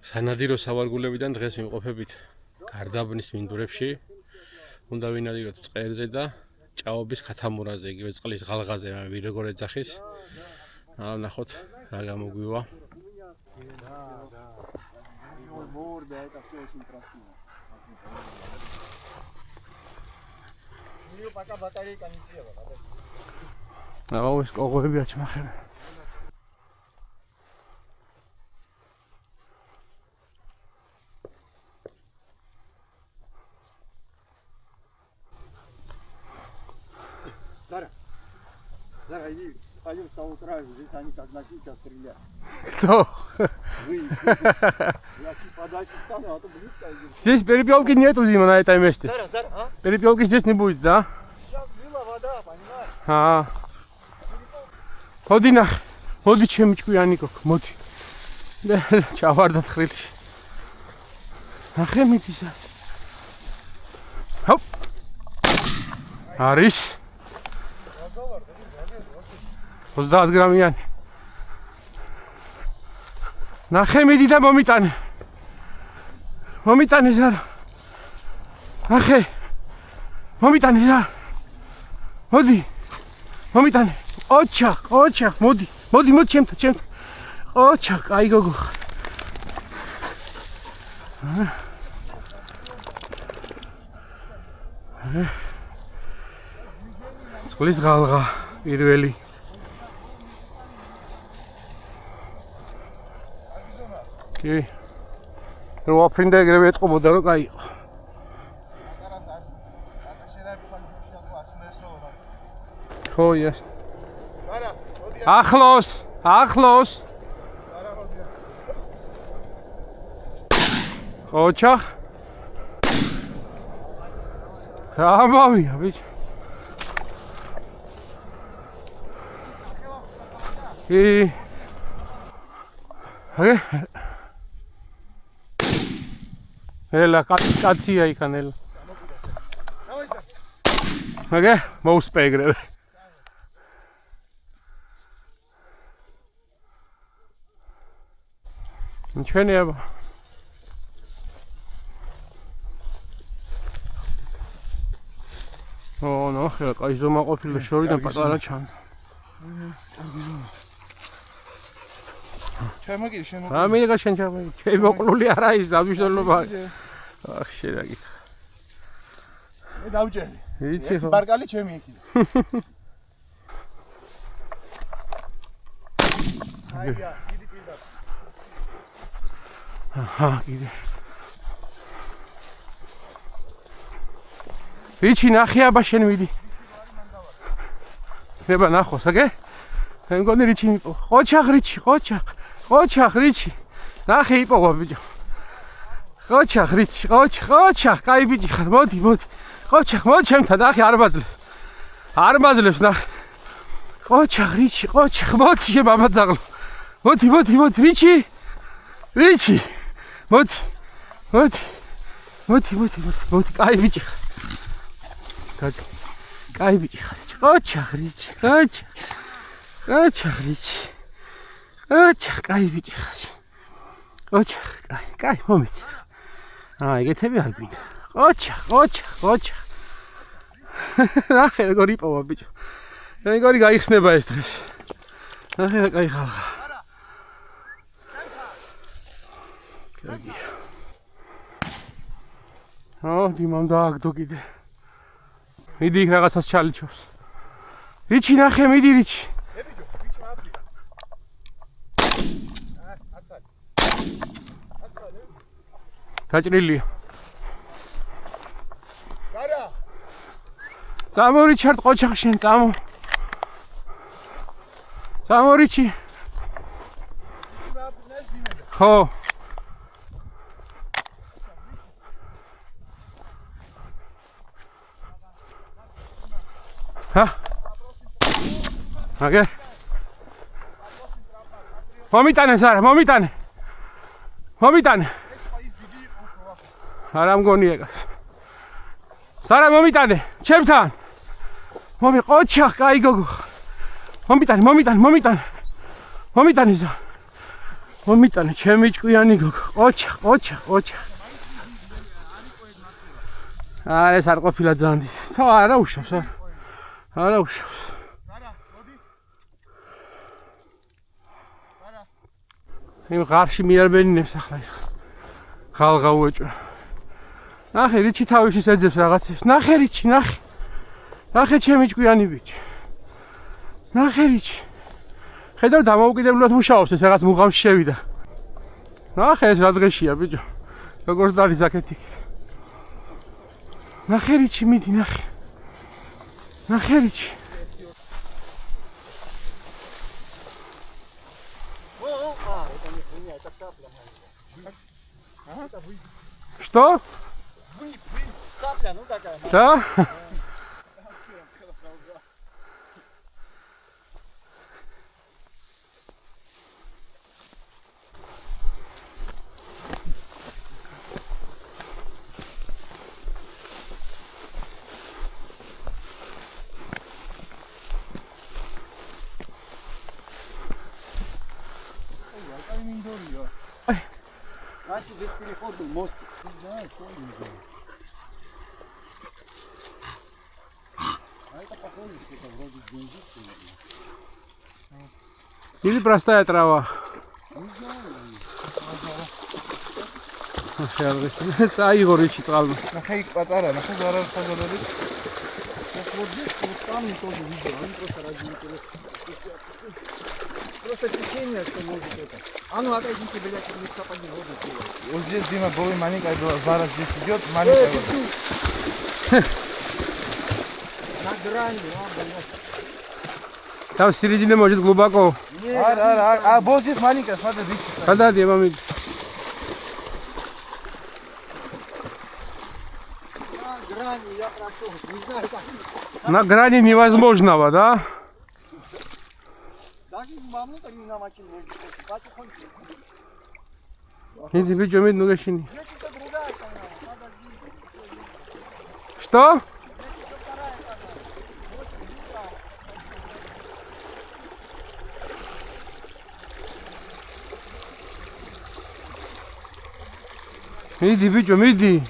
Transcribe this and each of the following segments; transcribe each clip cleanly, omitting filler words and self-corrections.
სანადირო სავარგულებიდან დღეს ვიმყოფებით გარდაბნის მინდვრებში. უნდა ვინადიროთ წყერზე და ჭაობის ქათამურაზე, იგივე წყლის ღალღაზე, როგორ ეძახის. ნახოთ რა გამოგვივა. ეს კოღოები აჩმახენ. Зара, иди, пойдем с утра, здесь они как начнут стрелять. Кто? Вы, я подальше встану, а то близко идем. Здесь перепелки нету, Дима, на этом месте. Зара, а? Перепелки здесь не будет, да? Сейчас была вода, понимаешь? Ходи нах, ходи чемчку, Яникок, моди. Чаварда тхрилиш. Нахе митиса. Хоп. Ариш. 30 გრამიანი. ნახე მიდი და მომიტანე. მომიტანე ზარა. ნახე. მომიტანე ზარა. მოდი. მომიტანე. ოჩახ, მოდი. მოდი ჩემთან. ოჩახ, აი გოგო. წყლის ღალღა პირველი. კი. რო აფრინდა ეგრევე ეთყობოდა რომ კაიო. ხო, yes. ახლოს. ოჩახ. რა ამბავია, ბიჭო. კი. ელა კაცია იქანელა. მაგე მოუსპეგრე. ჩვენი აბა. ნახე, კაი ზომა ყოფილა შორიდან პატარა ჩანდა. შემოგი. ამიგა შენ ჩამოგი. ჩემი მოკლული არა ის დამიშნელობა. ახ შერაგი. მე დავჭერი. იცი ხო? ბარკალი ჩემი იქია. აია, დიდი პირდა. კიდე. რიჩი ნახე აბა შენ მიდი. ნება ნახოს, აგე? მე მგონი რიჩი მიყო. ყოჩახ რიჩი. ნახე იპოვა ბიჭო. ყოჩახ რიჩი, ყოჩახ, კაი ბიჭი ხარ, მოდი. ყოჩახ, მოდი ჩემთან, ნახე არ მაძლევს ნახე. ყოჩახ რიჩი, მოდი შე მამა ძაღლო. მოდი, რიჩი. მოდი, კაი ბიჭი ხარ. კაი ბიჭი ხარ. ყოჩახ რიჩი. ოჩახ, კაი ბიჭი ხარ. ოჩახ, კაი, მომეცი. ეგეთები არ გვინდა. ოჩახ. ნახე როგორ იპოვა ბიჭო. როგორი გაიხსნება ეს დღეს. ნახე რა კაი ხალხა. დიმამ დააგდო კიდე. მიდი იქ რაღაცას ჩალიჩობს. რიჩი ნახე, მიდი რიჩი. გაჭრილია. გარა. წამო რიჩარდ ყოჩახ შენ წამო. წამო რიჩი. ხო. აგე. მომიტანე ზარა, მომიტანე. არა მგონი ეგას. ზარა მომიტანე, ჩემთან. ყოჩახ, კაი გოგო. მომიტანე. მომიტანე ზარა. მომიტანე ჩემი ჭკვიანი გოგო. ყოჩა. ეს არ ყოფილა ძალიან დიდი. არა უშავს, არა უშავს. იმ ღარში მიარბენინებს ახლა ის ხალღა უეჭვა. ნახე რიჩი თავისის ეძებს რაღაცებს. ნახე რიჩი, ნახე ჩემი ჭკვიანი ბიჭი. ნახე რიჩი. ხედავ დამოუკიდებლად მუშაობს ეს რაღაც მუღამში შევიდა. ნახე ეს რა დღეშია ბიჭო. როგორც დადის აქეთი. ნახე რიჩი მიდი ნახე. ნახე რიჩი. Что? Цапля, ну такая. Да? Значит, здесь переход был, мост. А это похоже, что это вроде бензин. Или простая трава? Это Игорь читал. Нахай патара, нахай зарар пожалуй. Вот здесь вот камни тоже видел, они просто разделили. Просто течение, что может это. А ну отойдите, блядь, не сапоги воду. Вот здесь Дима был маленький, зараз здесь идет маленькая. На грани, блядь. Там в середине может глубоко. А вот здесь маленькая, смотри, видишь. Когда я вам... На грани, я прошу, не знаю как. На грани невозможного, да? Даже маму-то не намочил воду. Потихоньку. Иди, бить, умеет, ну гащини. Здесь это другая канала, подожди. Что? Иди, бичом, иди.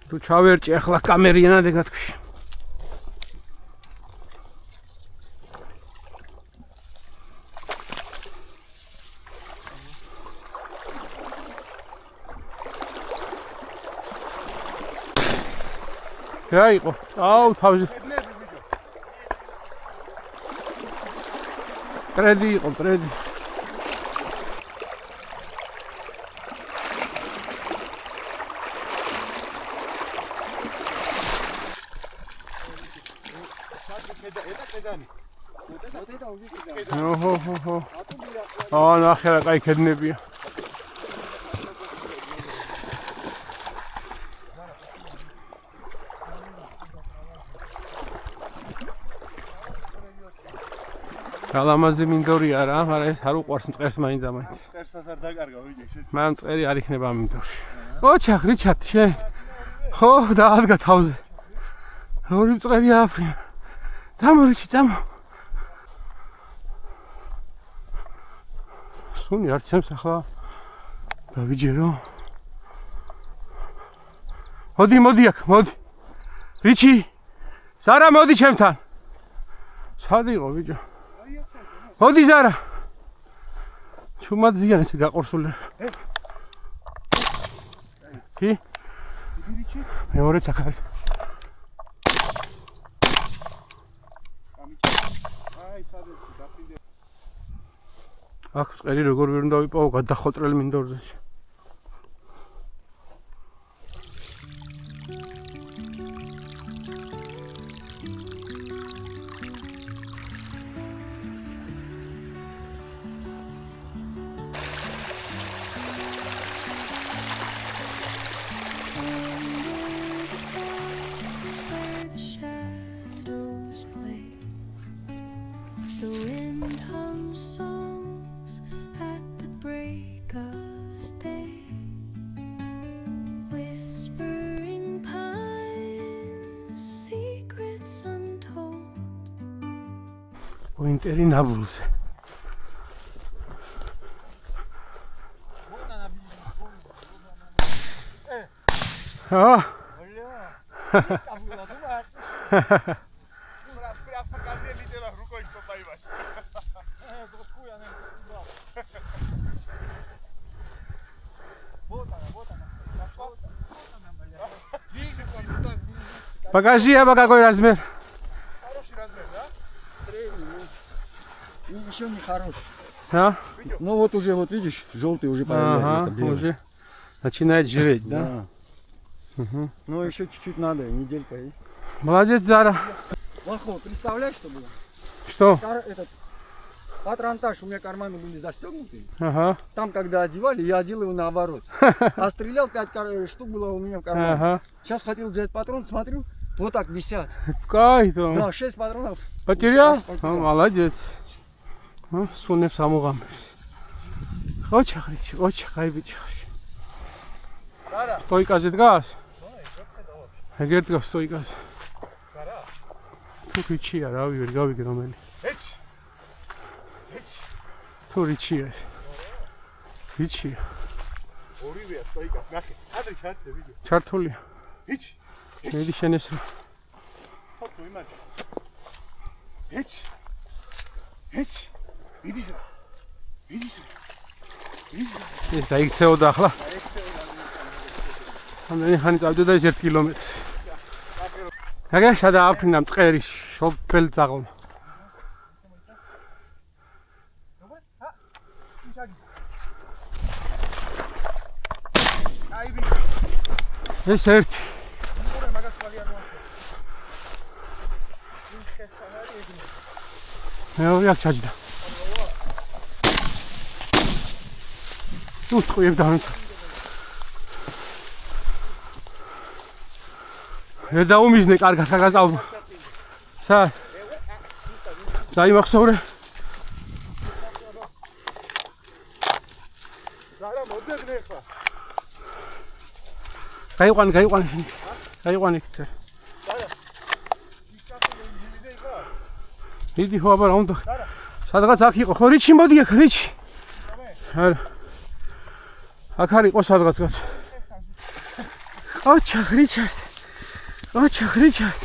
Тут ჩავერჭი ახლა კამერიანად ეგათქვი. რა იყო? აუ, თავზე. ტრედი იყო, ტრედი. ოჰო. ნახე რა კაი ქედნებია. ალამაზი მინდორია რა, მაგრამ ეს არ უყვარს მწყერს მაინც და მაინც. მწყერსაც არ დაკარგა, ვიჯი, შეიძლება. მან მწყერი არ იქნება ამ მინდორში. ოჩახ, რიჩარდ, შენ. ხო, დაადგა თავზე. ორი მწყერი ააფრინა. წამო რიჩი, წამო. სუნი არ ცემს ახლა. დავიჯერო. მოდი აქ, მოდი. რიჩი. ზარა მოდი ჩემთან. სად იყო ბიჭო? მოდი ზარა. ჩუმად ზიან ესე გაყორსული. კი? მეორე ჩაქარი. აი, სადაც დაფიდე. აქ წერი როგორ ვერ უნდა ვიპოვო გადახოტრელ მინდორზე. The wind hums songs at the break of day, whispering pines, secrets untold. პოინტერი ნაბურზე. აა Покажи, Аба, какой размер. Хороший размер, да? И еще не хороший. А? Ну вот уже, вот видишь, желтый уже появляется. Ага, это белый. уже начинает жиреть, да? Угу. Ну еще чуть-чуть надо, неделька. И... Молодец, Зара. Лохо, представляешь, что было? Что? Этот патронтаж, у меня карманы были застегнуты. Ага, Там, когда одевали, я одел его наоборот. А стрелял 5 штук было у меня в кармане. ага. Сейчас хотел взять патрон, смотрю, вот так висят. Кай там. Да, 6 патронов. Потерял? Потерял. Молодец. Сунеп самугам. Очень хорошо, очень хайбич. Стойкაზე დგას? ეგერ დგას სტойკაზე. თუ რიჩია, რავი, ვერ გავიგე რომელი. თუ რიჩია. რიჩია. ორივეა სტოიკა. ნახე. ადრე ჩართე ვიდეო. ჩართულია. ჰიჩ. მედი შენეს რა. ფოტო იმაჯი. ჰიჩ. ჰიჩ. ვიდის. ვიდის. ეს დაიქცეოდა ახლა. ამდენი ხანი წავიდა ეს 1 კილომეტრს. აგა შადააფრინა მწყერი შოპელ წაღონა. ეს ერთი. მეორე აქ ჩაჯდა. ნუ თქვი დავინც. ვერ დაუმიზნე კარგად გაგასწავლო. სა. დაიმახსოვრე. ზარა მოძებნე ხა. გაიყვანე, გაიყვანე. გაიყვანე იქ წერ. დიდი ხო აბა რა უნდა? სადღაც აქ იყო. ხო რიჩი მოდი აქ რიჩი. არა. აქ არის ყო სადღაც გაც. ოჩა რიჩარდ. ოჩა რიჩარდ.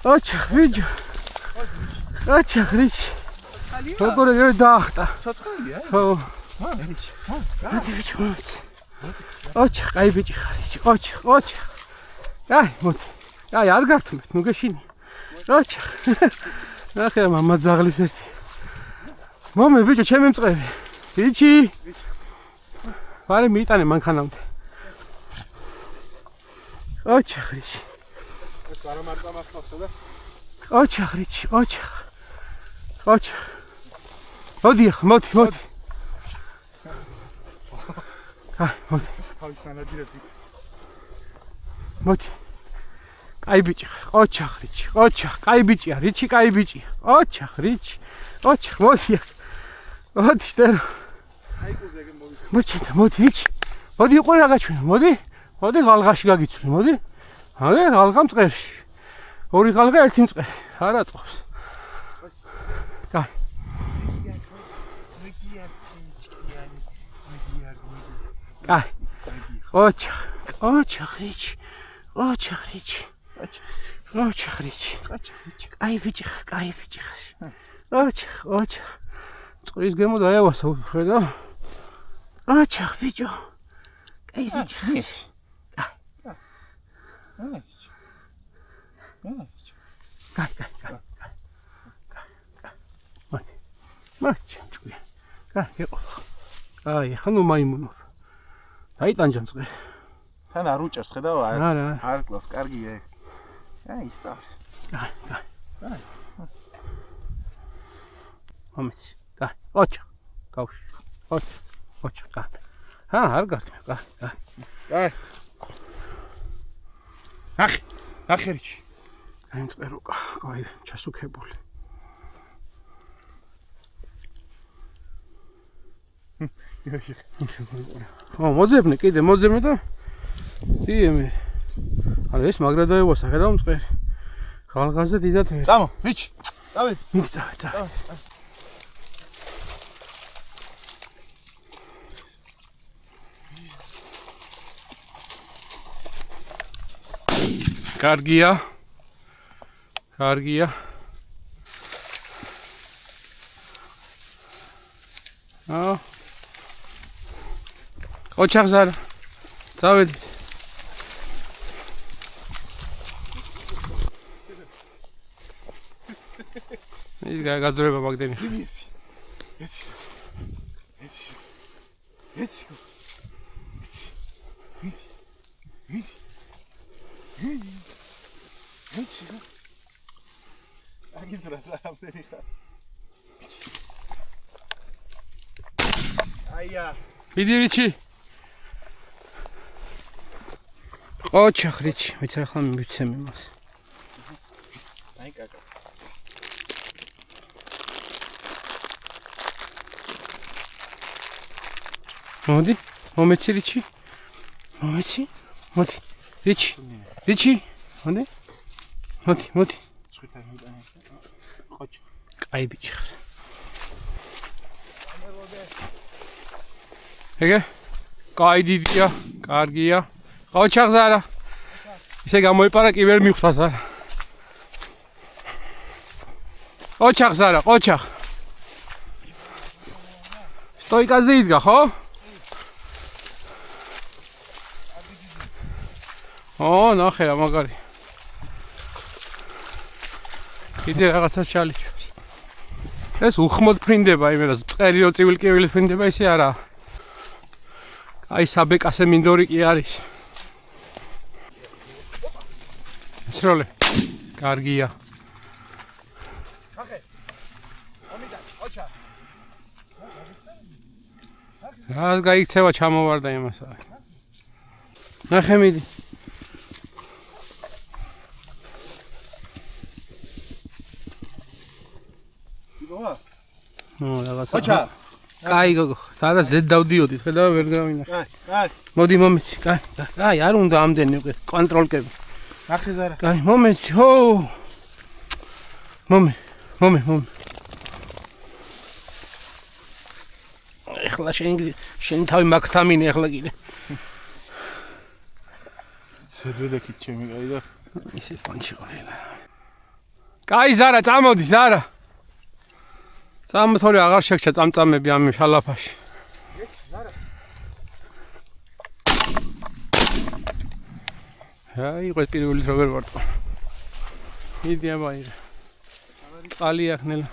ოჩა ვიჯო. ოჩა რიჩი. როგორ დაახტა. ცოცხალია? ხო. რიჩი. რიჩი მოდი. ოჩა კაი ბიჭი ხარ რიჩი. ოჩა, ოჩა. აი მოდი. აი არ გართმევ, ნუ გეშინი. ოჩა. ნახე მამა ძაღლის ერთი. მომე ბიჭო, ჩემი მწყები. რიჩი. ვარე მიიტანე მანქანამდე. ოჩა რიჩი. ეს არა მარტო მახსოვსა და ოჩა რიჩი, ოჩა. ოჩა. მოდი ახ, მოდი, მოდი. აი, მოდი. თავის მანაჯერებს იცი. მოდი. კაი ბიჭი ხარ. ოჩა რიჩი, ოჩა. კაი ბიჭია, რიჩი კაი ბიჭია. ოჩა რიჩი. ოჩა, მოდი ახ. მოდი შტერო. აი კუზეგე მოდი. მოჩენდა, მოდი რიჩი. მოდი უყურე რა გაჩვენე, მოდი. მოდი ღალღაში გაგიცვლი, მოდი. აგე ღალღა მწყერში. ორი ღალღა ერთი მწყერი. არა წყობს. კაი. კაი. ოჩა. ოჩა რიჩი. ოჩა რიჩი. ოჩა რიჩი. კაი ბიჭი ხარ, კაი ბიჭი ხარ. ოჩა, ოჩა. წყრის გემო დაევასა ხედა. ოჩა ბიჭო. კაი ბიჭი ხარ. კაი, კაი, კაი. მოდი. მოდი, ჩუი. კაი, იყო. კაი, ხანუ მაიმუნო. დაიტანჯა მწყე. თან არ უჭერს ხედავ არა. არ კლავს, კარგია ეგ. აი ისა. კაი, კაი. მომეც. კაი, ოჩა. გავში. ოჩა. ოჩა, კაი. არ გართმევ, კაი, კაი. აი. ახ, ახერიჩი. აი მწყერო, კაი, ჩასუქებული. ო, მოძებნე, კიდე მოძებნე და დიემე. არა ეს მაგრა დაევასა, ხედავ მწყერი. ხალხაზე დიდად მე. წამო, ვიჩი. დავით. მიდი წავედ. კარგია. კარგია. ოჩახ ზარა. წავედი. ის გაძრება მაგდენი. აგიძრა სარამდენი ხარ. აია. მიდი რიჩი. ოჩახ რიჩი, ვიცი ახლა მივიცემ იმას. აი კაკა. მოდი, მომეცი რიჩი. მომეცი. მოდი. რიჩი. რიჩი. მოდი. მოდი, მოდი. ცხვითა მიტანე. ხოჩ. კაი ბიჭი ხარ. ეგე? კაი დიდია, კარგია. ოჩახ ზარა. ისე გამოიპარა კი ვერ მიხვდა ზარა. ოჩახ ზარა, ოჩახ. სტოიკაზე იდგა, ხო? ნახე რა მაგარი. კიდე რაღაცა ჩალიჩვევს. ეს უხმოდ ფრინდება, იმერას წყერი რო წივილ-კივილით ფრინდება, ისე არა. აი საბეკასე მინდორი კი არის. სროლე. კარგია. ნახე. მომიდა, ოჩა. რას გაიქცევა ჩამოვარდა იმასა. ნახე მიდი. რაღაცა. ოჩა. კაი გოგო, და ზედ დავდიოდი, ხედავ ვერ გავინახე. კაი. მოდი მომეცი, კაი. კაი, არ უნდა ამდენი უკვე კონტროლკები. ნახე ზარა. კაი, მომეცი, ჰო. მომე. ეხლა შენ თავი მაგთამინე ეხლა კიდე. ზედვედაკით ჩემი კაი და ისეთ პანჩი ყოლა. კაი ზარა, წამოდი ზარა. წამოთორე აღარ შეგჭა წამწამები ამ შალაფაში. აი, ყოს პირველი რო ვერ ვარტყო. მიდი აბაირა. წყალი ახნელა.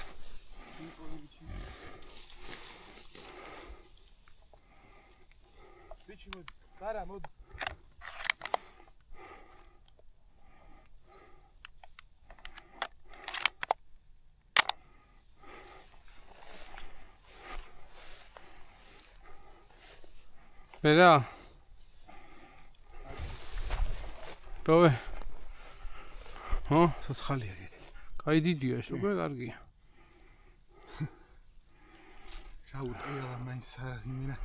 ბიჭი მოდი. ზარა მოდი. ვერა. ბოვე. ცოცხალია კიდე. კაი დიდია ეს უკვე კარგია. რა უტყიალა მაინც არა იმენა.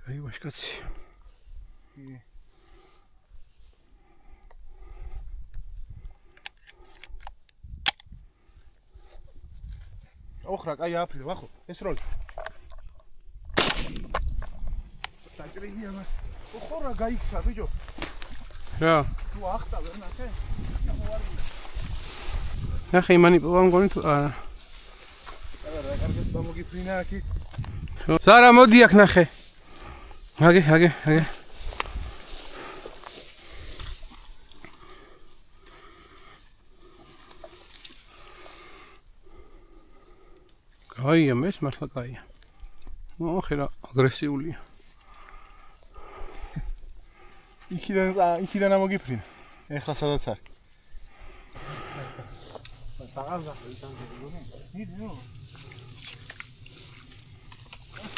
კაი ვაშკაცი. ოხრა კაი აფრე ვახო ეს როლი. დაჭრილია მაგ. ოხრა გაიქცა ბიჭო. რა. თუ ახტა ვერ ნახე? ნახე იმანი პოვამ გონი თუ არა. რა კარგად გამოგიფრინა აქ. ზარა მოდი აქ ნახე. აგე. კაია, მეც მართლა კაია. ნახე რა აგრესიულია. იქიდან ამოგიფრინა. ეხლა სადაც არის.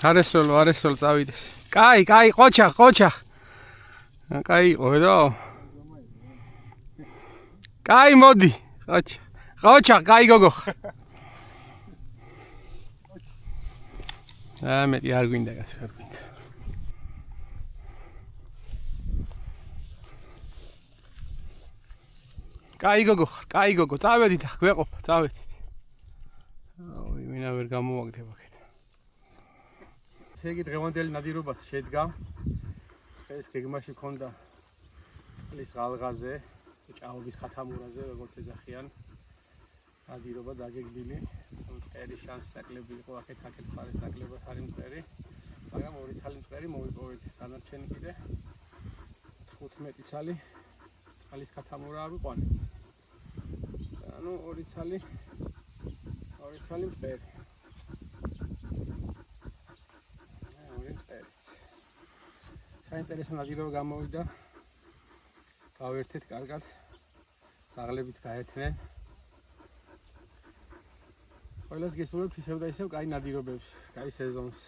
არესოლ წავიდეს. კაი, ყოჩახ. კაი ყო. კაი მოდი. ყოჩახ, კაი გოგო. მე არ გვინდა კაცი, არ გვინდა. კაი გოგო ხარ, კაი გოგო, წავედით ახ, გვეყოფა, წავედით. აუი, მინა ვერ გამოვაგდება აქეთ. ესე იგი დღევანდელი ნადირობაც შედგა. ეს გეგმაში ქონდა წყლის ღალღაზე, ჭაობის ხათამურაზე, როგორც ეძახიან. ნადირობა დაგეგმილი, მწყერი შანს ნაკლები იყო, აქეთ მხარეს ნაკლებად არის მწყერი. მაგრამ ორი ცალი მწყერი მოვიპოვეთ, დანარჩენი კიდე 15 ცალი წყლის ხათამურა ვიყვანეთ. ანუ ორი ცალი მწყერი. ორი მწყერი. საინტერესო ნადირობა გამოვიდა. გავერთეთ კარგად. ძაღლებიც გაერთნენ. ყველას გესურვებთ ისევ და ისევ კაი ნადირობებს, კაი სეზონს.